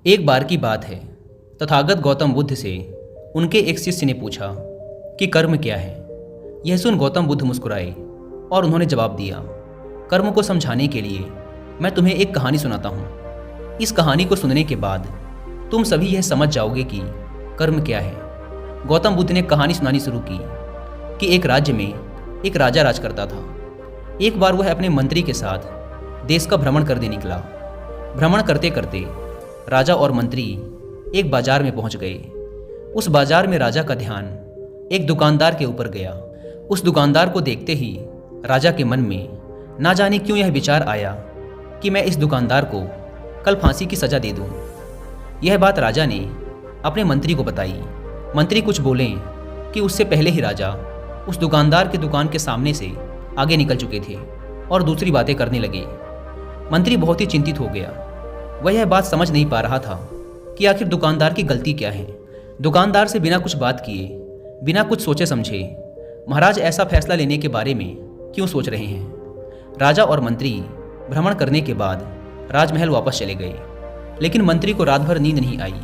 एक बार की बात है, तथागत गौतम बुद्ध से उनके एक शिष्य ने पूछा कि कर्म क्या है। यह सुन गौतम बुद्ध मुस्कुराए और उन्होंने जवाब दिया, कर्म को समझाने के लिए मैं तुम्हें एक कहानी सुनाता हूँ। इस कहानी को सुनने के बाद तुम सभी यह समझ जाओगे कि कर्म क्या है। गौतम बुद्ध ने कहानी सुनानी शुरू की कि एक राज्य में एक राजा राज करता था। एक बार वह अपने मंत्री के साथ देश का भ्रमण करने निकला। भ्रमण करते करते राजा और मंत्री एक बाजार में पहुंच गए। उस बाजार में राजा का ध्यान एक दुकानदार के ऊपर गया। उस दुकानदार को देखते ही राजा के मन में ना जाने क्यों यह विचार आया कि मैं इस दुकानदार को कल फांसी की सज़ा दे दूं। यह बात राजा ने अपने मंत्री को बताई। मंत्री कुछ बोले कि उससे पहले ही राजा उस दुकानदार की दुकान के सामने से आगे निकल चुके थे और दूसरी बातें करने लगे। मंत्री बहुत ही चिंतित हो गया। वह यह बात समझ नहीं पा रहा था कि आखिर दुकानदार की गलती क्या है। दुकानदार से बिना कुछ बात किए, बिना कुछ सोचे समझे महाराज ऐसा फैसला लेने के बारे में क्यों सोच रहे हैं। राजा और मंत्री भ्रमण करने के बाद राजमहल वापस चले गए, लेकिन मंत्री को रात भर नींद नहीं आई।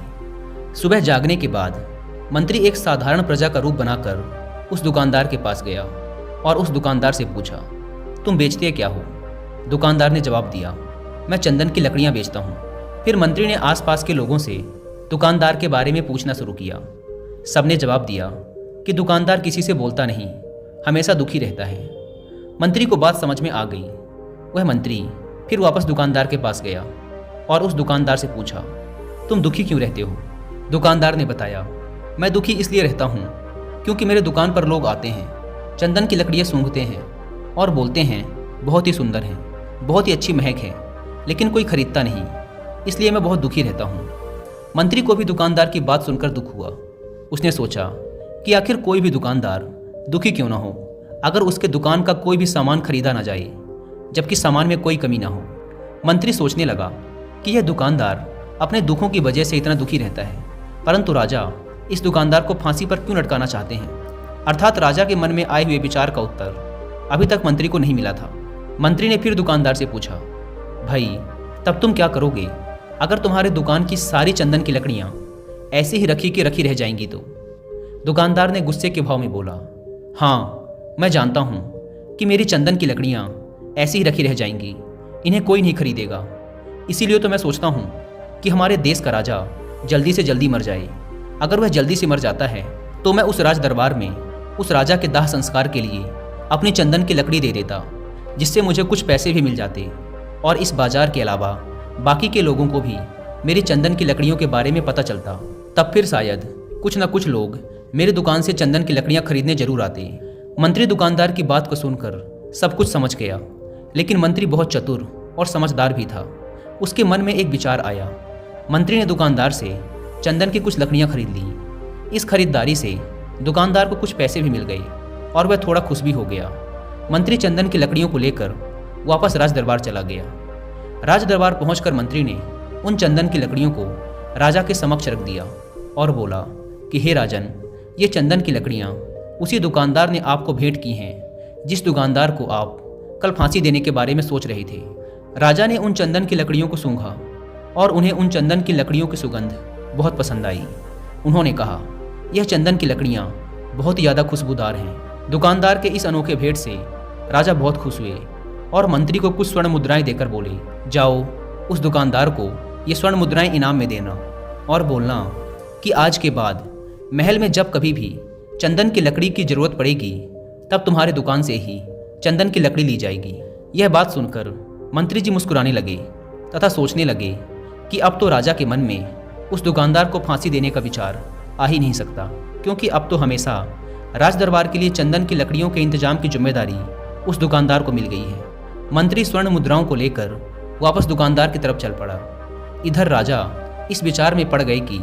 सुबह जागने के बाद मंत्री एक साधारण प्रजा का रूप बनाकर उस दुकानदार के पास गया और उस दुकानदार से पूछा, तुम बेचते क्या हो? दुकानदार ने जवाब दिया, मैं चंदन की लकड़ियां बेचता हूँ। फिर मंत्री ने आसपास के लोगों से दुकानदार के बारे में पूछना शुरू किया। सबने जवाब दिया कि दुकानदार किसी से बोलता नहीं, हमेशा दुखी रहता है। मंत्री को बात समझ में आ गई। वह मंत्री फिर वापस दुकानदार के पास गया और उस दुकानदार से पूछा, तुम दुखी क्यों रहते हो? दुकानदार ने बताया, मैं दुखी इसलिए रहता हूँ क्योंकि मेरे दुकान पर लोग आते हैं, चंदन की लकड़ियाँ सूंघते हैं और बोलते हैं बहुत ही सुंदर है, बहुत ही अच्छी महक है, लेकिन कोई खरीदता नहीं, इसलिए मैं बहुत दुखी रहता हूँ। मंत्री को भी दुकानदार की बात सुनकर दुख हुआ। उसने सोचा कि आखिर कोई भी दुकानदार दुखी क्यों ना हो अगर उसके दुकान का कोई भी सामान खरीदा ना जाए, जबकि सामान में कोई कमी ना हो। मंत्री सोचने लगा कि यह दुकानदार अपने दुखों की वजह से इतना दुखी रहता है, परंतु राजा इस दुकानदार को फांसी पर क्यों लटकाना चाहते हैं। अर्थात राजा के मन में आए हुए विचार का उत्तर अभी तक मंत्री को नहीं मिला था। मंत्री ने फिर दुकानदार से पूछा, भाई तब तुम क्या करोगे अगर तुम्हारे दुकान की सारी चंदन की लकड़ियाँ ऐसे ही रखी की रखी रह जाएंगी तो? दुकानदार ने गुस्से के भाव में बोला, हाँ मैं जानता हूँ कि मेरी चंदन की लकड़ियाँ ऐसी ही रखी रह जाएंगी, इन्हें कोई नहीं खरीदेगा। इसीलिए तो मैं सोचता हूँ कि हमारे देश का राजा जल्दी से जल्दी मर जाए। अगर वह जल्दी से मर जाता है तो मैं उस राज दरबार में उस राजा के दाह संस्कार के लिए अपनी चंदन की लकड़ी दे देता, जिससे मुझे कुछ पैसे भी मिल जाते और इस बाजार के अलावा बाकी के लोगों को भी मेरी चंदन की लकड़ियों के बारे में पता चलता। तब फिर शायद कुछ न कुछ लोग मेरी दुकान से चंदन की लकड़ियां खरीदने जरूर आते। मंत्री दुकानदार की बात को सुनकर सब कुछ समझ गया, लेकिन मंत्री बहुत चतुर और समझदार भी था। उसके मन में एक विचार आया। मंत्री ने दुकानदार से चंदन की कुछ लकड़ियां खरीद ली। इस खरीदारी से दुकानदार को कुछ पैसे भी मिल गए और वह थोड़ा खुश भी हो गया। मंत्री चंदन की लकड़ियों को लेकर वापस राज दरबार चला गया। राज दरबार पहुंचकर मंत्री ने उन चंदन की लकड़ियों को राजा के समक्ष रख दिया और बोला कि हे राजन, ये चंदन की लकड़ियां उसी दुकानदार ने आपको भेंट की हैं जिस दुकानदार को आप कल फांसी देने के बारे में सोच रहे थे। राजा ने उन चंदन की लकड़ियों को सूंघा और उन्हें उन चंदन की लकड़ियों की सुगंध बहुत पसंद आई। उन्होंने कहा, यह चंदन की लकड़ियाँ बहुत ही ज़्यादा खुशबूदार हैं। दुकानदार के इस अनोखे भेंट से राजा बहुत खुश हुए और मंत्री को कुछ स्वर्ण मुद्राएं देकर बोले, जाओ उस दुकानदार को ये स्वर्ण मुद्राएं इनाम में देना और बोलना कि आज के बाद महल में जब कभी भी चंदन की लकड़ी की जरूरत पड़ेगी तब तुम्हारे दुकान से ही चंदन की लकड़ी ली जाएगी। यह बात सुनकर मंत्री जी मुस्कुराने लगे तथा सोचने लगे कि अब तो राजा के मन में उस दुकानदार को फांसी देने का विचार आ ही नहीं सकता, क्योंकि अब तो हमेशा राज दरबार के लिए चंदन की लकड़ियों के इंतजाम की जिम्मेदारी उस दुकानदार को मिल गई है। मंत्री स्वर्ण मुद्राओं को लेकर वापस दुकानदार की तरफ चल पड़ा। इधर राजा इस विचार में पड़ गए कि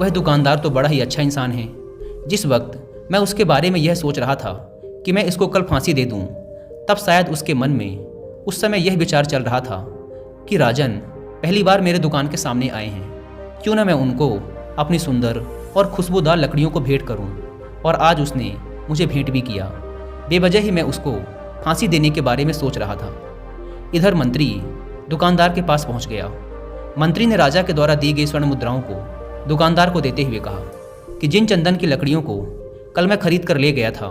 वह दुकानदार तो बड़ा ही अच्छा इंसान है। जिस वक्त मैं उसके बारे में यह सोच रहा था कि मैं इसको कल फांसी दे दूं, तब शायद उसके मन में उस समय यह विचार चल रहा था कि राजन पहली बार मेरे दुकान के सामने आए हैं, क्यों ना मैं उनको अपनी सुंदर और खुशबूदार लकड़ियों को भेंट करूं। और आज उसने मुझे भेंट भी किया। बेवजह ही मैं उसको फांसी देने के बारे में सोच रहा था। इधर मंत्री दुकानदार के पास पहुंच गया। मंत्री ने राजा के द्वारा दी गई स्वर्ण मुद्राओं को दुकानदार को देते हुए कहा कि जिन चंदन की लकड़ियों को कल मैं खरीद कर ले गया था,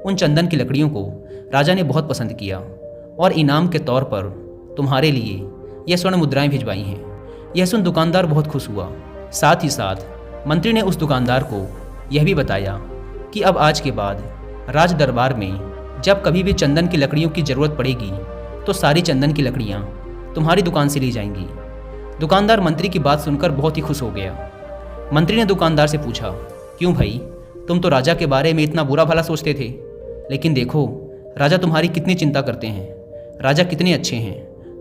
उन चंदन की लकड़ियों को राजा ने बहुत पसंद किया और इनाम के तौर पर तुम्हारे लिए यह स्वर्ण मुद्राएं भिजवाई हैं। यह सुन दुकानदार बहुत खुश हुआ। साथ ही साथ मंत्री ने उस दुकानदार को यह भी बताया कि अब आज के बाद राज दरबार में जब कभी भी चंदन की लकड़ियों की ज़रूरत पड़ेगी तो सारी चंदन की लकड़ियाँ तुम्हारी दुकान से ली जाएंगी। दुकानदार मंत्री की बात सुनकर बहुत ही खुश हो गया। मंत्री ने दुकानदार से पूछा, क्यों भाई, तुम तो राजा के बारे में इतना बुरा भला सोचते थे, लेकिन देखो राजा तुम्हारी कितनी चिंता करते हैं, राजा कितने अच्छे हैं,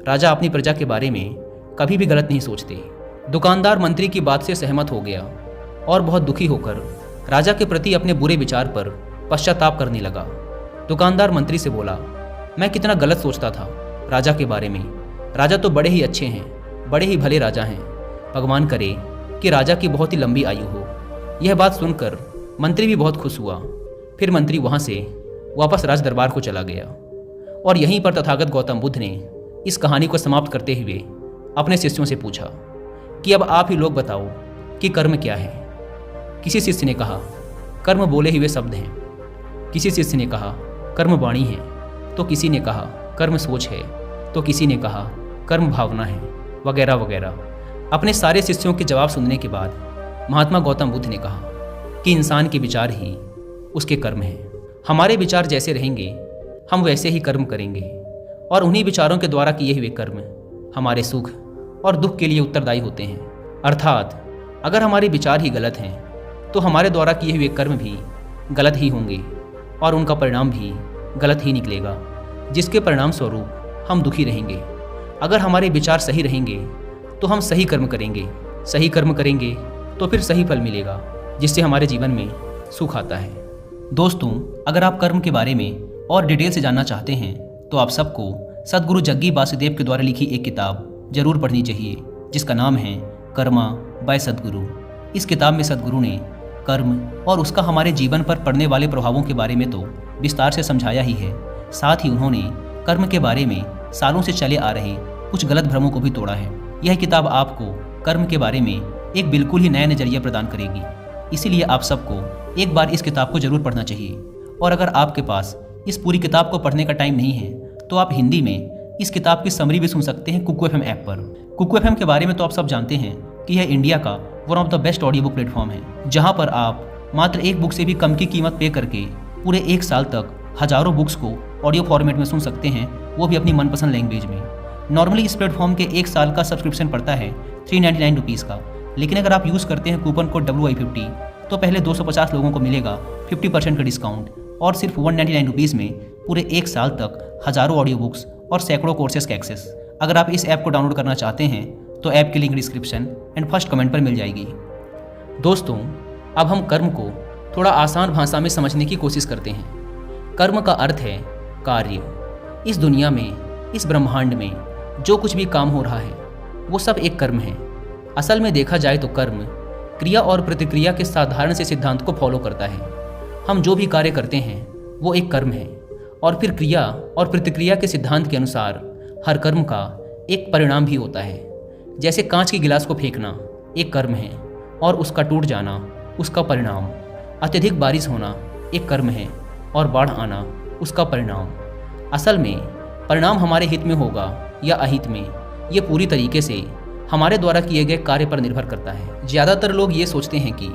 राजा अपनी प्रजा के बारे में कभी भी गलत नहीं सोचते। दुकानदार मंत्री की बात से सहमत हो गया और बहुत दुखी होकर राजा के प्रति अपने बुरे विचार पर पश्चाताप करने लगा। दुकानदार मंत्री से बोला, मैं कितना गलत सोचता था राजा के बारे में, राजा तो बड़े ही अच्छे हैं, बड़े ही भले राजा हैं, भगवान करे कि राजा की बहुत ही लंबी आयु हो। यह बात सुनकर मंत्री भी बहुत खुश हुआ। फिर मंत्री वहाँ से वापस राज दरबार को चला गया और यहीं पर तथागत गौतम बुद्ध ने इस कहानी को समाप्त करते हुए अपने शिष्यों से पूछा कि अब आप ही लोग बताओ कि कर्म क्या है। किसी शिष्य ने कहा, कर्म बोले हुए शब्द हैं। किसी शिष्य ने कहा, कर्म वाणी है। तो किसी ने कहा, कर्म सोच है। तो किसी ने कहा, कर्म भावना है, वगैरह वगैरह। अपने सारे शिष्यों के जवाब सुनने के बाद महात्मा गौतम बुद्ध ने कहा कि इंसान के विचार ही उसके कर्म हैं। हमारे विचार जैसे रहेंगे हम वैसे ही कर्म करेंगे और उन्हीं विचारों के द्वारा किए हुए कर्म हमारे सुख और दुख के लिए उत्तरदायी होते हैं। अर्थात अगर हमारे विचार ही गलत हैं तो हमारे द्वारा किए हुए कर्म भी गलत ही होंगे और उनका परिणाम भी गलत ही निकलेगा, जिसके परिणाम स्वरूप हम दुखी रहेंगे। अगर हमारे विचार सही रहेंगे तो हम सही कर्म करेंगे, सही कर्म करेंगे तो फिर सही फल मिलेगा, जिससे हमारे जीवन में सुख आता है। दोस्तों, अगर आप कर्म के बारे में और डिटेल से जानना चाहते हैं तो आप सबको सद्गुरु जग्गी वासुदेव के द्वारा लिखी एक किताब जरूर पढ़नी चाहिए, जिसका नाम है कर्मा बाय सद्गुरु। इस किताब में सद्गुरु ने कर्म और उसका हमारे जीवन पर पड़ने वाले प्रभावों के बारे में तो विस्तार से समझाया ही है, साथ ही उन्होंने कर्म के बारे में सालों से चले आ रहे कुछ गलत भ्रमों को भी तोड़ा है। यह किताब आपको कर्म के बारे में एक बिल्कुल ही नया नज़रिया प्रदान करेगी। इसीलिए आप सबको एक बार इस किताब को जरूर पढ़ना चाहिए। और अगर आपके पास इस पूरी किताब को पढ़ने का टाइम नहीं है तो आप हिंदी में इस किताब की समरी भी सुन सकते हैं कुकू FM ऐप पर। कुकू FM के बारे में तो आप सब जानते हैं कि यह इंडिया का one of the best audio book platform है, जहां पर आप मात्र एक बुक से भी कम की कीमत पे करके पूरे एक साल तक हजारों बुक्स को ऑडियो फॉर्मेट में सुन सकते हैं, वो भी अपनी मनपसंद लैंग्वेज में। नॉर्मली इस प्लेटफॉर्म के एक साल का सब्सक्रिप्शन पड़ता है 399 रुपीज़ का, लेकिन अगर आप यूज़ करते हैं कूपन कोड WI50 तो पहले 250 लोगों को मिलेगा 50% का डिस्काउंट और सिर्फ 199 रुपीज़ में पूरे एक साल तक हज़ारों ऑडियो बुक्स और सैकड़ों कोर्सेज का एक्सेस। अगर आप इस ऐप को डाउनलोड करना चाहते हैं तो ऐप की link description and first comment पर मिल जाएगी। दोस्तों, अब हम कर्म को थोड़ा आसान भाषा में समझने की कोशिश करते हैं। कर्म का अर्थ है कार्य। इस दुनिया में, इस ब्रह्मांड में जो कुछ भी काम हो रहा है वो सब एक कर्म है। असल में देखा जाए तो कर्म क्रिया और प्रतिक्रिया के साधारण से सिद्धांत को फॉलो करता है। हम जो भी कार्य करते हैं वो एक कर्म है और फिर क्रिया और प्रतिक्रिया के सिद्धांत के अनुसार हर कर्म का एक परिणाम भी होता है। जैसे कांच के गिलास को फेंकना एक कर्म है और उसका टूट जाना उसका परिणाम, अत्यधिक बारिश होना एक कर्म है और बाढ़ आना उसका परिणाम। असल में परिणाम हमारे हित में होगा या अहित में, ये पूरी तरीके से हमारे द्वारा किए गए कार्य पर निर्भर करता है। ज़्यादातर लोग ये सोचते हैं कि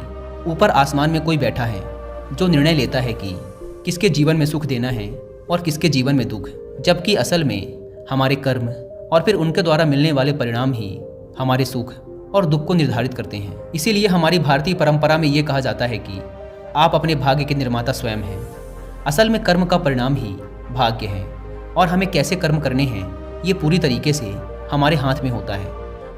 ऊपर आसमान में कोई बैठा है जो निर्णय लेता है कि किसके जीवन में सुख देना है और किसके जीवन में दुख, जबकि असल में हमारे कर्म और फिर उनके द्वारा मिलने वाले परिणाम ही हमारे सुख और दुख को निर्धारित करते हैं। इसीलिए हमारी भारतीय परंपरा में ये कहा जाता है कि आप अपने भाग्य के निर्माता स्वयं हैं। असल में कर्म का परिणाम ही भाग्य है और हमें कैसे कर्म करने हैं ये पूरी तरीके से हमारे हाथ में होता है।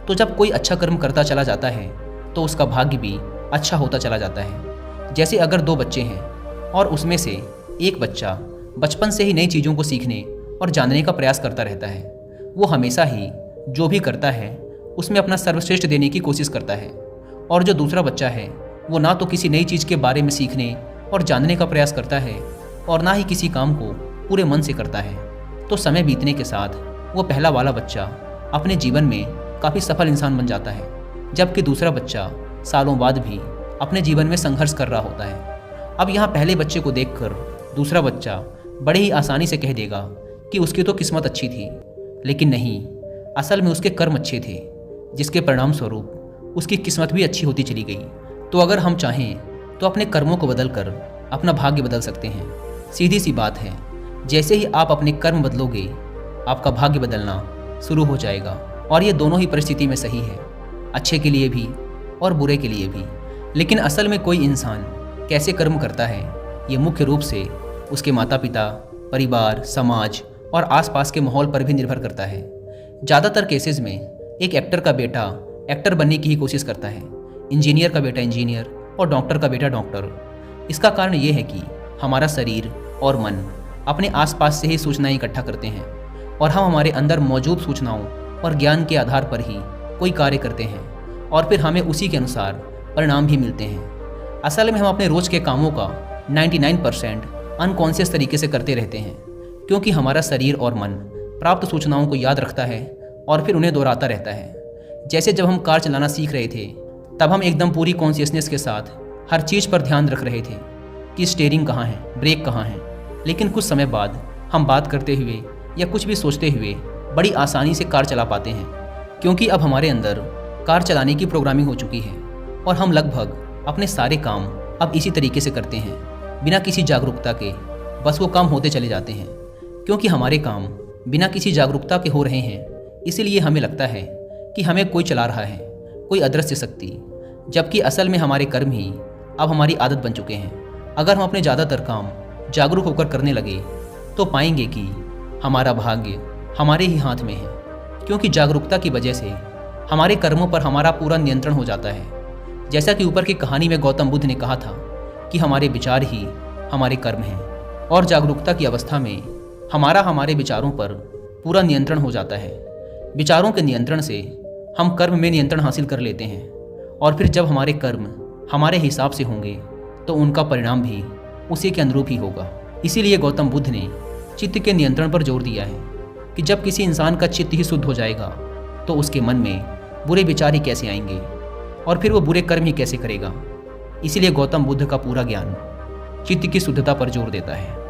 तो जब कोई अच्छा कर्म करता चला जाता है तो उसका भाग्य भी अच्छा होता चला जाता है। जैसे अगर दो बच्चे हैं और उसमें से एक बच्चा बचपन से ही नई चीज़ों को सीखने और जानने का प्रयास करता रहता है, वो हमेशा ही जो भी करता है उसमें अपना सर्वश्रेष्ठ देने की कोशिश करता है, और जो दूसरा बच्चा है वो ना तो किसी नई चीज़ के बारे में सीखने और जानने का प्रयास करता है और ना ही किसी काम को पूरे मन से करता है। तो समय बीतने के साथ वो पहला वाला बच्चा अपने जीवन में काफ़ी सफल इंसान बन जाता है, जबकि दूसरा बच्चा सालों बाद भी अपने जीवन में संघर्ष कर रहा होता है। अब यहाँ पहले बच्चे को देखकर दूसरा बच्चा बड़े ही आसानी से कह देगा कि उसकी तो किस्मत अच्छी थी, लेकिन नहीं, असल में उसके कर्म अच्छे थे, जिसके परिणाम स्वरूप उसकी किस्मत भी अच्छी होती चली गई। तो अगर हम चाहें तो अपने कर्मों को बदल कर अपना भाग्य बदल सकते हैं। सीधी सी बात है, जैसे ही आप अपने कर्म बदलोगे, आपका भाग्य बदलना शुरू हो जाएगा। और ये दोनों ही परिस्थिति में सही है, अच्छे के लिए भी और बुरे के लिए भी। लेकिन असल में कोई इंसान कैसे कर्म करता है, ये मुख्य रूप से उसके माता पिता, परिवार, समाज और आसपास के माहौल पर भी निर्भर करता है। ज़्यादातर केसेस में एक एक्टर का बेटा एक्टर बनने की ही कोशिश करता है, इंजीनियर का बेटा इंजीनियर और डॉक्टर का बेटा डॉक्टर। इसका कारण ये है कि हमारा शरीर और मन अपने आसपास से ही सूचनाएं इकट्ठा करते हैं और हम हमारे अंदर मौजूद सूचनाओं और ज्ञान के आधार पर ही कोई कार्य करते हैं और फिर हमें उसी के अनुसार परिणाम भी मिलते हैं। असल में हम अपने रोज़ के कामों का 99% अनकॉन्शियस तरीके से करते रहते हैं, क्योंकि हमारा शरीर और मन प्राप्त सूचनाओं को याद रखता है और फिर उन्हें दोहराता रहता है। जैसे जब हम कार चलाना सीख रहे थे, तब हम एकदम पूरी कॉन्शियसनेस के साथ हर चीज़ पर ध्यान रख रहे थे कि स्टीयरिंग कहाँ है, ब्रेक कहाँ है। लेकिन कुछ समय बाद हम बात करते हुए या कुछ भी सोचते हुए बड़ी आसानी से कार चला पाते हैं, क्योंकि अब हमारे अंदर कार चलाने की प्रोग्रामिंग हो चुकी है और हम लगभग अपने सारे काम अब इसी तरीके से करते हैं, बिना किसी जागरूकता के। बस वो काम होते चले जाते हैं, क्योंकि हमारे काम बिना किसी जागरूकता के हो रहे हैं। इसीलिए हमें लगता है कि हमें कोई चला रहा है, कोई अदृश्य शक्ति, जबकि असल में हमारे कर्म ही अब हमारी आदत बन चुके हैं। अगर हम अपने ज़्यादातर काम जागरूक होकर करने लगे तो पाएंगे कि हमारा भाग्य हमारे ही हाथ में है, क्योंकि जागरूकता की वजह से हमारे कर्मों पर हमारा पूरा नियंत्रण हो जाता है। जैसा कि ऊपर की कहानी में गौतम बुद्ध ने कहा था कि हमारे विचार ही हमारे कर्म हैं, और जागरूकता की अवस्था में हमारे विचारों पर पूरा नियंत्रण हो जाता है। विचारों के नियंत्रण से हम कर्म में नियंत्रण हासिल कर लेते हैं, और फिर जब हमारे कर्म हमारे हिसाब से होंगे तो उनका परिणाम भी उसी के अनुरूप ही होगा। इसीलिए गौतम बुद्ध ने चित्त के नियंत्रण पर जोर दिया है कि जब किसी इंसान का चित्त ही शुद्ध हो जाएगा तो उसके मन में बुरे विचार ही कैसे आएंगे और फिर वो बुरे कर्म ही कैसे करेगा। इसीलिए गौतम बुद्ध का पूरा ज्ञान चित्त की शुद्धता पर जोर देता है।